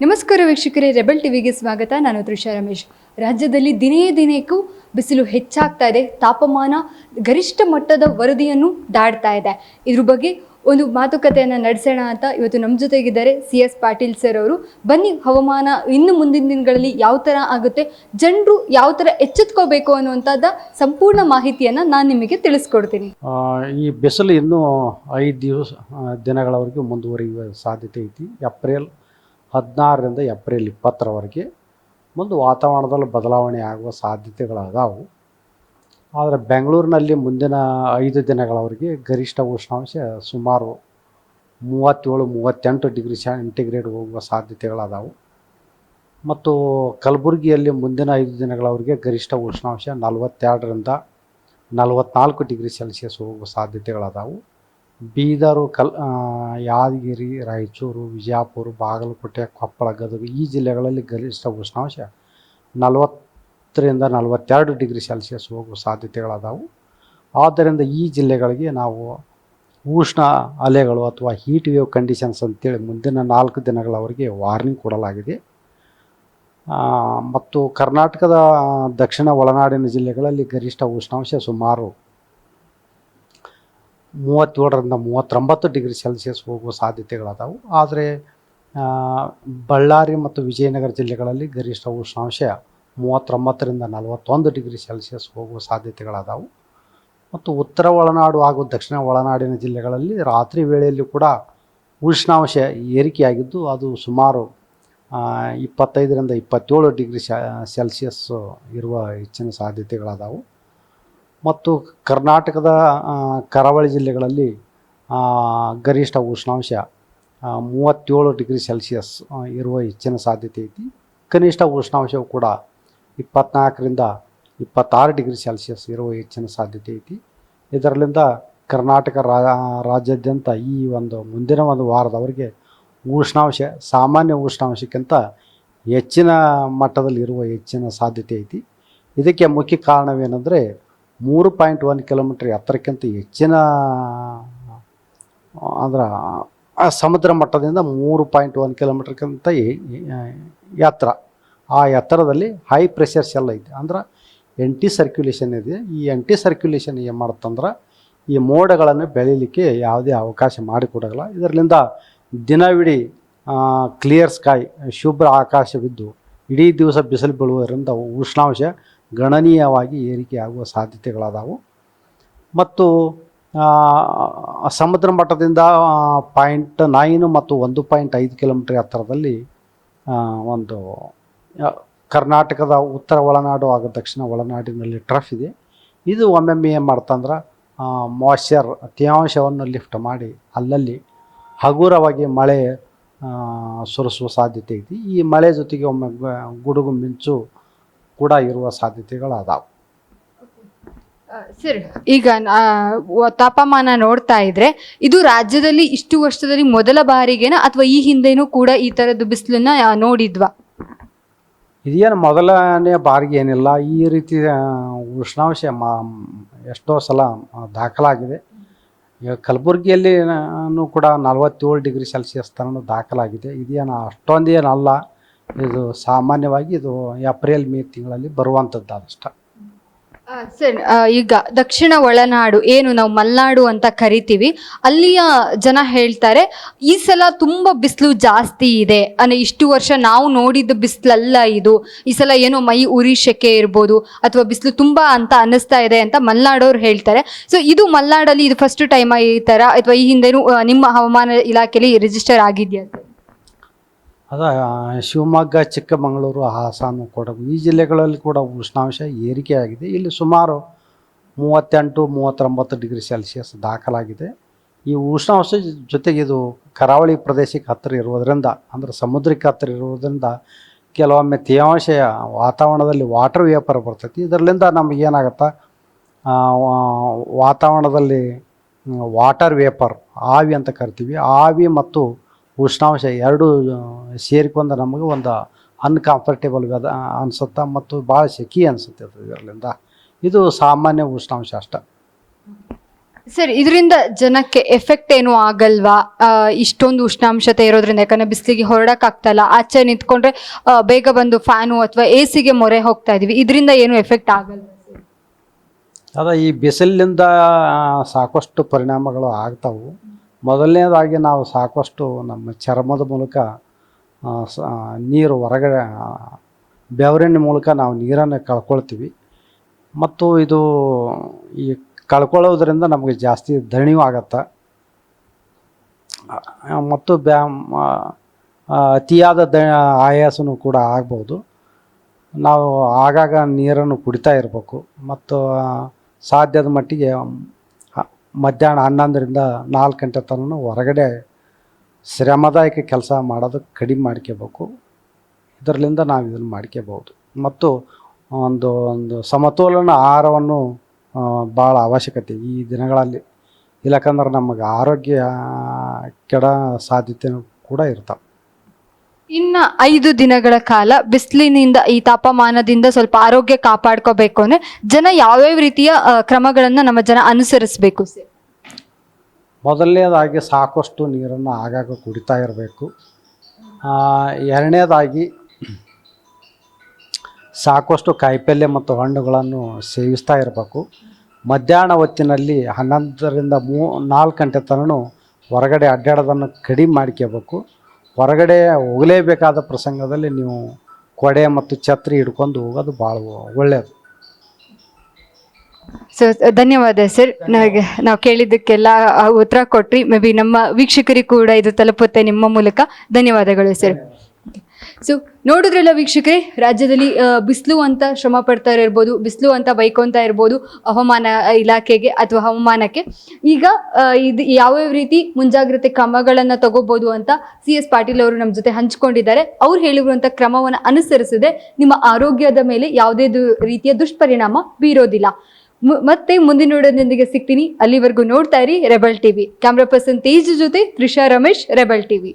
ನಮಸ್ಕಾರ ವೀಕ್ಷಕರೇ, ರೆಬೆಲ್ ಟಿವಿಗೆ ಸ್ವಾಗತ. ನಾನು ತೃಷಾ ರಮೇಶ್. ರಾಜ್ಯದಲ್ಲಿ ದಿನೇ ದಿನಕ್ಕೂ ಬಿಸಿಲು ಹೆಚ್ಚಾಗ್ತಾ ಇದೆ. ತಾಪಮಾನ ಗರಿಷ್ಠ ಮಟ್ಟದ ವರದಿಯನ್ನು ದಾಟ್ತಾ ಇದೆ. ಇದ್ರ ಬಗ್ಗೆ ಒಂದು ಮಾತುಕತೆಯನ್ನು ನಡೆಸೋಣ ಅಂತ ಇವತ್ತು ನಮ್ಮ ಜೊತೆಗಿದ್ದಾರೆ CS ಪಾಟೀಲ್ ಸರ್ ಅವರು. ಬನ್ನಿ, ಹವಾಮಾನ ಇನ್ನು ಮುಂದಿನ ದಿನಗಳಲ್ಲಿ ಯಾವ ಥರ ಆಗುತ್ತೆ, ಜನರು ಯಾವ ಥರ ಎಚ್ಚೆತ್ಕೋಬೇಕು ಅನ್ನುವಂಥದ್ದು ಸಂಪೂರ್ಣ ಮಾಹಿತಿಯನ್ನು ನಾನು ನಿಮಗೆ ತಿಳಿಸ್ಕೊಡ್ತೀನಿ. ಈ ಬಿಸಿಲು ಇನ್ನೂ 5 ದಿನಗಳವರೆಗೂ ಮುಂದುವರಿಯುವ ಸಾಧ್ಯತೆ ಐತಿ. ಏಪ್ರಿಲ್ 16ರಿಂದ ಏಪ್ರಿಲ್ 20ರವರೆಗೆ ಮುಂದೆ ವಾತಾವರಣದಲ್ಲಿ ಬದಲಾವಣೆ ಆಗುವ ಸಾಧ್ಯತೆಗಳದಾವು. ಆದರೆ ಬೆಂಗಳೂರಿನಲ್ಲಿ ಮುಂದಿನ 5 ದಿನಗಳವರೆಗೆ ಗರಿಷ್ಠ ಉಷ್ಣಾಂಶ ಸುಮಾರು 37-38 ಡಿಗ್ರಿ ಸೆಂಟಿಗ್ರೇಡ್ ಹೋಗುವ ಸಾಧ್ಯತೆಗಳದಾವು. ಮತ್ತು ಕಲಬುರಗಿಯಲ್ಲಿ ಮುಂದಿನ 5 ದಿನಗಳವರೆಗೆ ಗರಿಷ್ಠ ಉಷ್ಣಾಂಶ 42ರಿಂದ 44 ಡಿಗ್ರಿ ಸೆಲ್ಸಿಯಸ್ ಹೋಗುವ ಸಾಧ್ಯತೆಗಳದಾವು. ಬೀದರು, ಯಾದಗಿರಿ, ರಾಯಚೂರು, ವಿಜಯಪುರ, ಬಾಗಲಕೋಟೆ, ಕೊಪ್ಪಳ, ಗದಗ ಈ ಜಿಲ್ಲೆಗಳಲ್ಲಿ ಗರಿಷ್ಠ ಉಷ್ಣಾಂಶ 40ರಿಂದ 42 ಡಿಗ್ರಿ ಸೆಲ್ಸಿಯಸ್ ಹೋಗುವ ಸಾಧ್ಯತೆಗಳದಾವು. ಆದ್ದರಿಂದ ಈ ಜಿಲ್ಲೆಗಳಿಗೆ ನಾವು ಉಷ್ಣ ಅಲೆಗಳು ಅಥವಾ ಹೀಟ್ ವೇವ್ ಕಂಡೀಷನ್ಸ್ ಅಂತೇಳಿ ಮುಂದಿನ 4 ದಿನಗಳವರೆಗೆ ವಾರ್ನಿಂಗ್ ಕೊಡಲಾಗಿದೆ. ಮತ್ತು ಕರ್ನಾಟಕದ ದಕ್ಷಿಣ ಒಳನಾಡಿನ ಜಿಲ್ಲೆಗಳಲ್ಲಿ ಗರಿಷ್ಠ ಉಷ್ಣಾಂಶ ಸುಮಾರು 37ರಿಂದ 39 ಡಿಗ್ರಿ ಸೆಲ್ಸಿಯಸ್ ಹೋಗುವ ಸಾಧ್ಯತೆಗಳದಾವು. ಆದರೆ ಬಳ್ಳಾರಿ ಮತ್ತು ವಿಜಯನಗರ ಜಿಲ್ಲೆಗಳಲ್ಲಿ ಗರಿಷ್ಠ ಉಷ್ಣಾಂಶ 39ರಿಂದ 41 ಡಿಗ್ರಿ ಸೆಲ್ಸಿಯಸ್ ಹೋಗುವ ಸಾಧ್ಯತೆಗಳದಾವು. ಮತ್ತು ಉತ್ತರ ಒಳನಾಡು ಹಾಗೂ ದಕ್ಷಿಣ ಒಳನಾಡಿನ ಜಿಲ್ಲೆಗಳಲ್ಲಿ ರಾತ್ರಿ ವೇಳೆಯಲ್ಲಿ ಕೂಡ ಉಷ್ಣಾಂಶ ಏರಿಕೆಯಾಗಿದ್ದು ಅದು ಸುಮಾರು 25ರಿಂದ 27 ಡಿಗ್ರಿ ಸೆಲ್ಸಿಯಸ್ ಇರುವ ಹೆಚ್ಚಿನ ಸಾಧ್ಯತೆಗಳದಾವು. ಮತ್ತು ಕರ್ನಾಟಕದ ಕರಾವಳಿ ಜಿಲ್ಲೆಗಳಲ್ಲಿ ಗರಿಷ್ಠ ಉಷ್ಣಾಂಶ 37 ಡಿಗ್ರಿ ಸೆಲ್ಸಿಯಸ್ ಇರುವ ಹೆಚ್ಚಿನ ಸಾಧ್ಯತೆ ಐತಿ. ಕನಿಷ್ಠ ಉಷ್ಣಾಂಶವು ಕೂಡ 24ರಿಂದ 26 ಡಿಗ್ರಿ ಸೆಲ್ಸಿಯಸ್ ಇರುವ ಹೆಚ್ಚಿನ ಸಾಧ್ಯತೆ ಐತಿ. ಇದರಲ್ಲಿಂದ ಕರ್ನಾಟಕ ರಾಜ್ಯಾದ್ಯಂತ ಈ ಮುಂದಿನ ವಾರದವರೆಗೆ ಉಷ್ಣಾಂಶ ಸಾಮಾನ್ಯ ಉಷ್ಣಾಂಶಕ್ಕಿಂತ ಹೆಚ್ಚಿನ ಮಟ್ಟದಲ್ಲಿ ಇರುವ ಹೆಚ್ಚಿನ ಸಾಧ್ಯತೆ ಐತಿ. ಇದಕ್ಕೆ ಮುಖ್ಯ ಕಾರಣವೇನೆಂದರೆ 3.1 ಕಿಲೋಮೀಟ್ರ್ ಎತ್ತರಕ್ಕಿಂತ ಹೆಚ್ಚಿನ ಅಂದ್ರೆ ಸಮುದ್ರ ಮಟ್ಟದಿಂದ 3.1 ಕಿಲೋಮೀಟ್ರ್ಗಿಂತ ಎತ್ತರ, ಆ ಎತ್ತರದಲ್ಲಿ ಹೈ ಪ್ರೆಷರ್ ಸೆಲ್ ಐತಿ. ಅಂದ್ರೆ ಎಂಟಿ ಸರ್ಕ್ಯುಲೇಷನ್ ಇದೆ. ಈ ಎಂಟಿ ಸರ್ಕ್ಯುಲೇಷನ್ ಏನು ಮಾಡುತ್ತಂದ್ರೆ ಈ ಮೋಡಗಳನ್ನು ಬೆಳೀಲಿಕ್ಕೆ ಯಾವುದೇ ಅವಕಾಶ ಮಾಡಿಕೊಡೋಲ್ಲ. ಇದರಿಂದ ದಿನವಿಡೀ ಕ್ಲಿಯರ್ ಸ್ಕೈ, ಶುಭ್ರ ಆಕಾಶವಿದ್ದು ಇಡೀ ದಿವಸ ಬಿಸಿಲು ಬೀಳುವುದರಿಂದ ಉಷ್ಣಾಂಶ ಗಣನೀಯವಾಗಿ ಏರಿಕೆಯಾಗುವ ಸಾಧ್ಯತೆಗಳದಾವು. ಮತ್ತು ಸಮುದ್ರ ಮಟ್ಟದಿಂದ 0.9 ಮತ್ತು 1.5 ಕಿಲೋಮೀಟ್ರ್ ಎತ್ತರದಲ್ಲಿ ಕರ್ನಾಟಕದ ಉತ್ತರ ಒಳನಾಡು ಹಾಗೂ ದಕ್ಷಿಣ ಒಳನಾಡಿನಲ್ಲಿ ಟ್ರಫ್ ಇದೆ. ಇದು ಒಮ್ಮೊಮ್ಮೆ ಏನು ಮಾಡ್ತಂದ್ರೆ ಮಾಯ್ಶ್ಚರ್ ತೇವಾಂಶವನ್ನು ಲಿಫ್ಟ್ ಮಾಡಿ ಅಲ್ಲಲ್ಲಿ ಹಗುರವಾಗಿ ಮಳೆ ಸುರಿಸುವ ಸಾಧ್ಯತೆ ಐತಿ. ಈ ಮಳೆ ಜೊತೆಗೆ ಒಮ್ಮೆ ಗುಡುಗು ಮಿಂಚು ಕೂಡ ಇರುವ ಸಾಧ್ಯತೆಗಳದಾವು. ಸರ್, ಈಗ ತಾಪಮಾನ ನೋಡ್ತಾ ಇದ್ರೆ ಇದು ರಾಜ್ಯದಲ್ಲಿ ಇಷ್ಟು ವರ್ಷದಲ್ಲಿ ಮೊದಲ ಬಾರಿಗೆನಾ ಅಥವಾ ಈ ಹಿಂದೆನೂ ಕೂಡ ಈ ಥರದ್ದು ಬಿಸಿಲನ್ನ ನೋಡಿದ್ವಾ? ಇದೇನು ಮೊದಲನೇ ಬಾರಿಗೆ ಏನಿಲ್ಲ. ಈ ರೀತಿ ಉಷ್ಣಾಂಶ ಎಷ್ಟೋ ಸಲ ದಾಖಲಾಗಿದೆ. ಈಗ ಕಲಬುರಗಿಯಲ್ಲಿ ಕೂಡ 47 ಡಿಗ್ರಿ ಸೆಲ್ಸಿಯಸ್ ತನಕ ದಾಖಲಾಗಿದೆ. ಇದೇನು ಅಷ್ಟೊಂದೇನಲ್ಲ. ಇದು ಸಾಮಾನ್ಯವಾಗಿ ಇದು ಏಪ್ರಿಲ್ ಮೇ ತಿಂಗಳಲ್ಲಿ ಬರುವಂಥದ್ದು ಅದಷ್ಟ. ಸರ್, ಈಗ ದಕ್ಷಿಣ ಒಳನಾಡು ಏನು ನಾವು ಮಲೆನಾಡು ಅಂತ ಕರಿತೀವಿ, ಅಲ್ಲಿಯ ಜನ ಹೇಳ್ತಾರೆ ಈ ಸಲ ತುಂಬ ಬಿಸಿಲು ಜಾಸ್ತಿ ಇದೆ ಇಷ್ಟು ವರ್ಷ ನಾವು ನೋಡಿದ ಬಿಸಿಲಲ್ಲ ಇದು, ಈ ಸಲ ಏನೋ ಮೈ ಉರಿ ಶೆಕೆ ಇರ್ಬೋದು ಅಥವಾ ಬಿಸಿಲು ತುಂಬ ಅಂತ ಅನ್ನಿಸ್ತಾ ಇದೆ ಅಂತ ಮಲೆನಾಡವ್ರು ಹೇಳ್ತಾರೆ. ಸೊ ಇದು ಮಲೆನಾಡಲ್ಲಿ ಇದು ಫಸ್ಟ್ ಟೈಮ್ ಈ ಥರ ಅಥವಾ ಈ ಹಿಂದೆನೂ ನಿಮ್ಮ ಹವಾಮಾನ ಇಲಾಖೆಯಲ್ಲಿ ರಿಜಿಸ್ಟರ್ ಆಗಿದೆಯಾ ಸರ್? ಶಿವಮೊಗ್ಗ, ಚಿಕ್ಕಮಗಳೂರು, ಹಾಸನ, ಕೊಡಗು ಈ ಜಿಲ್ಲೆಗಳಲ್ಲಿ ಕೂಡ ಉಷ್ಣಾಂಶ ಏರಿಕೆಯಾಗಿದೆ. ಇಲ್ಲಿ ಸುಮಾರು 38-39 ಡಿಗ್ರಿ ಸೆಲ್ಸಿಯಸ್ ದಾಖಲಾಗಿದೆ. ಈ ಉಷ್ಣಾಂಶ ಜೊತೆಗೆ ಇದು ಕರಾವಳಿ ಪ್ರದೇಶಕ್ಕೆ ಹತ್ತಿರ ಇರುವುದರಿಂದ, ಅಂದರೆ ಸಮುದ್ರಕ್ಕೆ ಹತ್ತಿರ ಇರುವುದರಿಂದ ಕೆಲವೊಮ್ಮೆ ತೇವಾಂಶ ವಾತಾವರಣದಲ್ಲಿ ವಾಟರ್ ವೇಪರ್ ಬರ್ತೈತಿ. ಇದರಿಂದ ನಮಗೇನಾಗತ್ತೆ, ವಾತಾವರಣದಲ್ಲಿ ವಾಟರ್ ವೇಪರ್ ಆವಿ ಅಂತ ಕರಿತೀವಿ. ಆವಿ ಮತ್ತು ಉಷ್ಣಾಂಶ ಎರಡೂ ಸೇರಿಕೊಂಡು ನಮಗೆ ಅನ್ಕಂಫರ್ಟೇಬಲ್ ಅನಿಸುತ್ತೆ ಮತ್ತು ಭಾಳ ಸೆಖಿ ಅನಿಸುತ್ತೆ. ಇದರಿಂದ ಇದು ಸಾಮಾನ್ಯ ಉಷ್ಣಾಂಶ ಅಷ್ಟೆ. ಸರ್, ಇದರಿಂದ ಜನಕ್ಕೆ ಎಫೆಕ್ಟ್ ಏನು ಆಗಲ್ವಾ? ಇಷ್ಟೊಂದು ಉಷ್ಣಾಂಶತೆ ಇರೋದ್ರಿಂದ, ಯಾಕಂದ್ರೆ ಬಿಸಿಲಿಗೆ ಹೊರಡಕ್ಕಾಗ್ತಲ್ಲ, ಆಚೆ ನಿಂತ್ಕೊಂಡ್ರೆ ಬೇಗ ಬಂದು ಫ್ಯಾನು ಅಥವಾ ಎ ಸಿಗೆ ಮೊರೆ ಹೋಗ್ತಾ ಇದೀವಿ, ಇದರಿಂದ ಏನು ಎಫೆಕ್ಟ್ ಆಗಲ್ವಾ? ಈ ಬಿಸಿಲಿನಿಂದ ಸಾಕಷ್ಟು ಪರಿಣಾಮಗಳು ಆಗ್ತಾವು. ಮೊದಲನೇದಾಗಿ ನಾವು ಸಾಕಷ್ಟು ನಮ್ಮ ಚರ್ಮದ ಮೂಲಕ ನೀರು ಹೊರಗಡೆ ಬೆವರಿನ ಮೂಲಕ ನಾವು ನೀರನ್ನು ಕಳ್ಕೊಳ್ತೀವಿ. ಮತ್ತು ಇದು ಈ ಕಳ್ಕೊಳ್ಳೋದ್ರಿಂದ ನಮಗೆ ಜಾಸ್ತಿ ದಣಿವು ಆಗತ್ತೆ ಮತ್ತು ಅತಿಯಾದ ಆಯಾಸನೂ ಕೂಡ ಆಗ್ಬೋದು. ನಾವು ಆಗಾಗ ನೀರನ್ನು ಕುಡಿತಾ ಇರಬೇಕು ಮತ್ತು ಸಾಧ್ಯದ ಮಟ್ಟಿಗೆ ಮಧ್ಯಾಹ್ನ 11ರಿಂದ 4 ಗಂಟೆ ತನಕ ಹೊರಗಡೆ ಶ್ರಮದಾಯಕ ಕೆಲಸ ಮಾಡೋದಕ್ಕೆ ಕಡಿಮೆ ಮಾಡ್ಕೋಬೇಕು. ಇದರಿಂದ ನಾವು ಇದನ್ನು ಮಾಡ್ಕೋಬಹುದು. ಮತ್ತು ಒಂದು ಸಮತೋಲನ ಆಹಾರವನ್ನು ಭಾಳ ಅವಶ್ಯಕತೆ ಈ ದಿನಗಳಲ್ಲಿ. ಇಲ್ಲಕಂದ್ರೆ ನಮಗೆ ಆರೋಗ್ಯ ಕೆಡ ಸಾಧ್ಯತೆಯೂ ಕೂಡ ಇರ್ತಾವೆ. ಇನ್ನು 5 ದಿನಗಳ ಕಾಲ ಬಿಸಿಲಿನಿಂದ, ಈ ತಾಪಮಾನದಿಂದ ಸ್ವಲ್ಪ ಆರೋಗ್ಯ ಕಾಪಾಡ್ಕೋಬೇಕು ಅಂದರೆ ಜನ ಯಾವ್ಯಾವ ರೀತಿಯ ಕ್ರಮಗಳನ್ನು ನಮ್ಮ ಜನ ಅನುಸರಿಸಬೇಕು ಸರ್? ಮೊದಲನೇದಾಗಿ ಸಾಕಷ್ಟು ನೀರನ್ನು ಆಗಾಗ ಕುಡಿತಾ ಇರಬೇಕು. ಎರಡನೇದಾಗಿ ಸಾಕಷ್ಟು ಕಾಯಿಪಲ್ಯ ಮತ್ತು ಹಣ್ಣುಗಳನ್ನು ಸೇವಿಸ್ತಾ ಇರಬೇಕು. ಮಧ್ಯಾಹ್ನ ಹೊತ್ತಿನಲ್ಲಿ 11ರಿಂದ 4 ಗಂಟೆ ತನಕ ಹೊರಗಡೆ ಅಡ್ಡಾಡೋದನ್ನು ಕಡಿಮೆ ಮಾಡ್ಕೋಬೇಕು. ಹೊರಗಡೆ ಹೋಗಲೇಬೇಕಾದ ಪ್ರಸಂಗದಲ್ಲಿ ನೀವು ಕೊಡೆ ಮತ್ತು ಛತ್ರಿ ಹಿಡ್ಕೊಂಡು ಹೋಗೋದು ಭಾಳ ಒಳ್ಳೆಯದು. ಸೊ ಧನ್ಯವಾದ ಸರ್. ನಾವು ಕೇಳಿದ್ದಕ್ಕೆಲ್ಲ ಉತ್ತರ ಕೊಟ್ರಿ. ಮೇ ಬಿ ನಮ್ಮ ವೀಕ್ಷಕರಿಗೆ ಕೂಡ ಇದು ತಲುಪುತ್ತೆ ನಿಮ್ಮ ಮೂಲಕ. ಧನ್ಯವಾದಗಳು ಸರ್. ಸೊ ನೋಡಿದ್ರಲ್ಲ ವೀಕ್ಷಕರೇ, ರಾಜ್ಯದಲ್ಲಿ ಬಿಸಿಲು ಅಂತ ಶ್ರಮ ಪಡ್ತಾ ಇರ್ಬೋದು, ಬಿಸಿಲು ಅಂತ ಬೈಕೊಂತ ಇರ್ಬೋದು ಹವಾಮಾನ ಇಲಾಖೆಗೆ ಅಥವಾ ಹವಾಮಾನಕ್ಕೆ. ಈಗ ಇದು ಯಾವ್ಯಾವ ರೀತಿ ಮುಂಜಾಗ್ರತೆ ಕ್ರಮಗಳನ್ನು ತಗೋಬಹುದು ಅಂತ CS ಪಾಟೀಲ್ ಅವರು ನಮ್ಮ ಜೊತೆ ಹಂಚ್ಕೊಂಡಿದ್ದಾರೆ. ಅವ್ರು ಹೇಳಿರುವಂಥ ಕ್ರಮವನ್ನು ಅನುಸರಿಸದೆ ನಿಮ್ಮ ಆರೋಗ್ಯದ ಮೇಲೆ ಯಾವುದೇ ರೀತಿಯ ದುಷ್ಪರಿಣಾಮ ಬೀರೋದಿಲ್ಲ. ಮತ್ತೆ ಮುಂದಿನ ನೋಡೋದೊಂದಿಗೆ ಸಿಗ್ತೀನಿ. ಅಲ್ಲಿವರೆಗೂ ನೋಡ್ತಾ ಇರಿ rebel TV. Camera person Tej ಜೊತೆ ತ್ರಿಷಾ ರಮೇಶ್, ರೆಬಲ್ ಟಿವಿ.